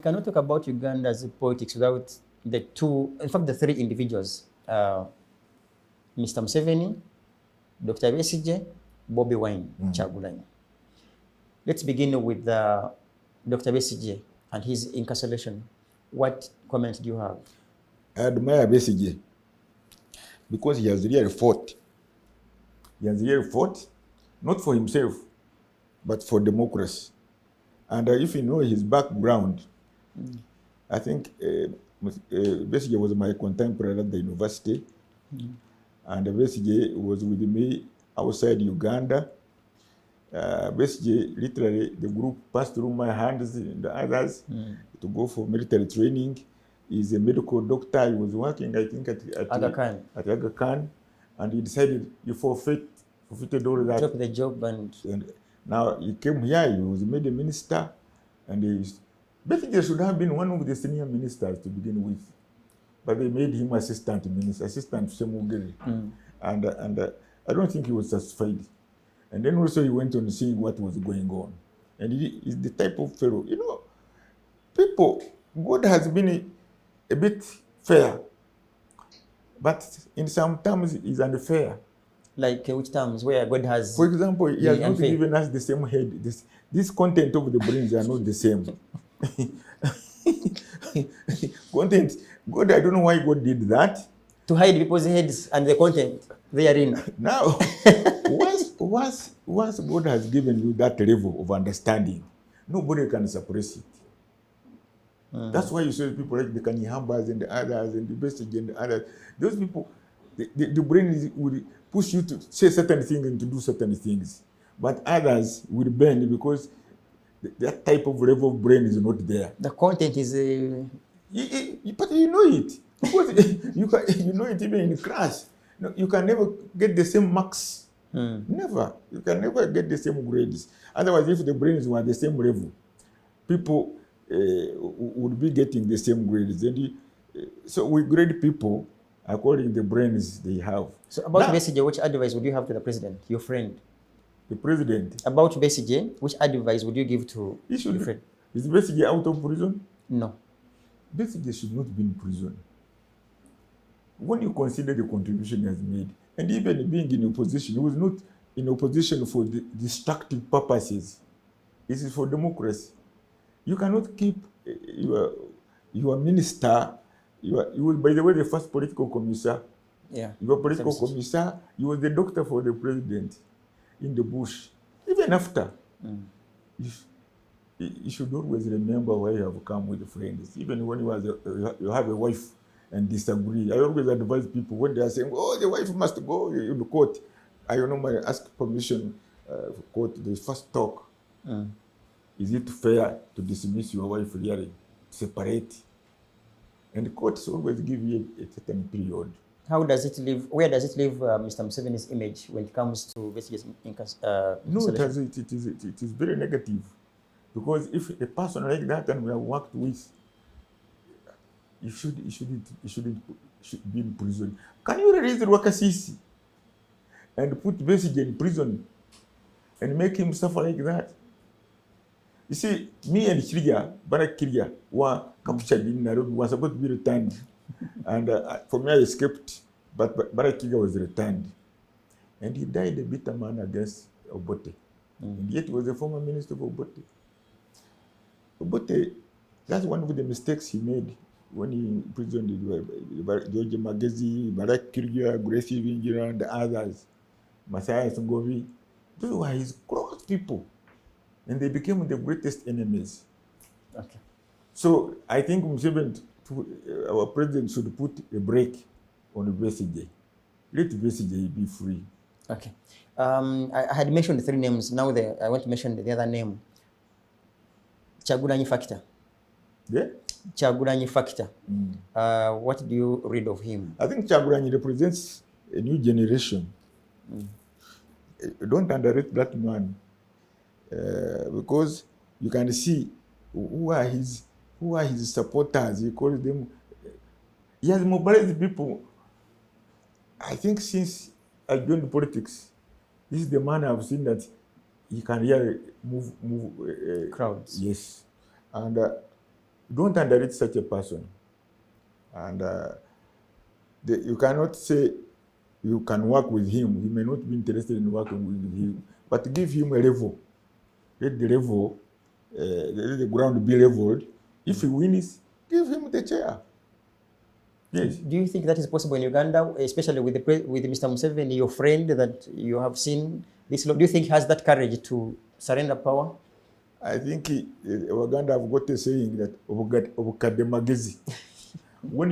cannot talk about Uganda's politics without the two, in fact, the three individuals, Mr. Museveni, Dr. Besigye, Bobi Wine, Kyagulanyi. Let's begin with Dr. Besigye and his incarceration. What comments do you have? I admire Besigye because he has really fought. He has really fought, not for himself, but for democracy. And if you know his background, I think Besigye was my contemporary at the university. And Besigye was with me outside Uganda. Besigye, literally, the group passed through my hands and the others to go for military training. He's a medical doctor. He was working, I think, at Aga Khan. And he decided he forfeited all that. Drop the job and now he came here, he was made a minister. And Besigye should have been one of the senior ministers to begin with. But they made him assistant minister, assistant to Semugeri. And I don't think he was satisfied. And then also he went on seeing what was going on. And he is the type of fellow, you know, people, God has been a bit fair, but in some terms is unfair. Like which terms? Where God has... For example, he has not given us the same head. This content of the brains are not the same. Content, God, I don't know why God did that. To hide people's heads and the content they are in. Now, once God has given you that level of understanding, nobody can suppress it. That's why you see people like the Kanyihambas and the others and the Besigye and the others. Those people, the brain will push you to say certain things and to do certain things. But others will bend because that type of level of brain is not there. The content is... but you know it. Because you know it even in class. No, you can never get the same marks. Never. You can never get the same grades. Otherwise, if the brains were the same level, people would be getting the same grades. So we grade people according to the brains they have. So about Besigye, which advice would you have to the president, your friend? The president? About Besigye, which advice would you give to your friend? Is Besigye out of prison? No. Besigye should not be in prison. When you consider the contribution he has made, and even being in opposition, he was not in opposition for the destructive purposes. This is for democracy. You cannot keep your minister. You was, by the way, the first political commissar. Yeah. You were political commissar. You was the doctor for the president in the bush. Even after, you should always remember why you have come with friends. Even when you have a wife and disagree. I always advise people when they are saying, "Oh, the wife must go in the court." I normally ask permission for court. The first talk. Is it fair to dismiss your wife really, separate? And the courts always give you a certain period. How does it leave? Where does it leave Mr. Museveni's image when it comes to Besigye's No, it is very negative, because if a person like that and we have worked with, you shouldn't be in prison. Can you release the Rwakasisi and put Besigye in prison and make him suffer like that? You see, me and Kizza were captured in Nairobi, was supposed to be returned. And for me, I escaped, but Kizza was returned. And he died a bitter man against Obote. And yet he was a former minister of Obote. Obote, that's one of the mistakes he made when he imprisoned George Magezi, Kizza, Gracie Vingira, and the others, Masaya Sungovi. Those were his close people. And they became the greatest enemies. Okay. So I think Museveni, our president, should put a break on the Besigye. Let Besigye be free. Okay. I had mentioned the three names. Now I want to mention the other name. Kyagulanyi factor. Yeah? Kyagulanyi factor. What do you read of him? I think Kyagulanyi represents a new generation. Don't underrate that man. Because you can see who are his supporters. He calls them. He has mobilized people. I think since I joined politics, this is the man I've seen that he can really move crowds. Yes, and don't underrate such a person. And you cannot say you can work with him. He may not be interested in working with him, but give him a level. Let the level, let the ground be leveled. If he wins, give him the chair. Yes. Do you think that is possible in Uganda, especially with with Mr. Museveni, your friend that you have seen this? Do you think he has that courage to surrender power? I think Uganda have got a saying that obukadde magezi. When